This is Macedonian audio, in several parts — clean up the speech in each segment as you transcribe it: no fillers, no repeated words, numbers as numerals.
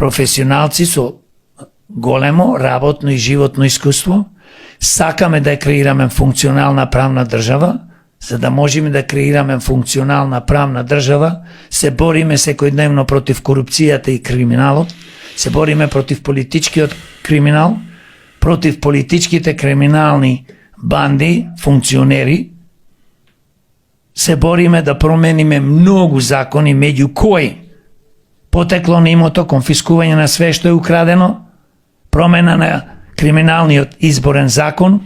професионалци со големо работно и животно искуство, сакаме да креираме функционална правна држава. За да можеме да креираме функционална правна држава, се бориме секојдневно против корупцијата и криминалот, се бориме против политичкиот криминал, против политичките криминални банди, функционери, се бориме да промениме многу закони, меѓу кои потекло на имото, конфискување на све што е украдено, промена на криминалниот изборен закон,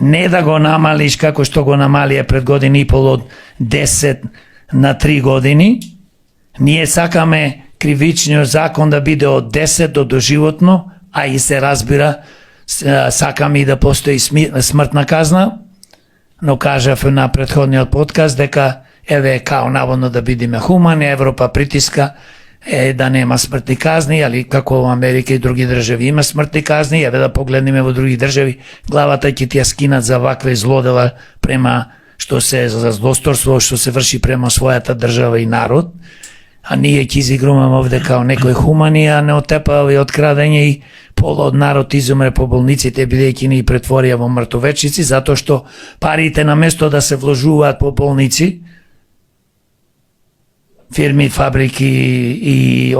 не да го намалиш како што го намалија пред година и пол од 10 на 3 години. Ние сакаме кривичниот закон да биде од 10 до доживотно, а и се разбира, сакаме и да постои смртна казна, но кажав на претходниот подкаст дека еве као наводно да бидеме хумани, Европа притиска да нема смртни казни, али како во Америка и други држави има смртни казни, еве да погледнеме во други држави, главата ќе ти ја скинат за вакве злодела према што се за злосторство што се врши према својата држава и народ, а ние ќе изигруваме овде као некои хумани, а не отепави открадење и пола од народ изумре по болниците бидејќи ни претворија во мртовечници, затоа што парите на место да се вложуваат по болници, фирми, фабрики и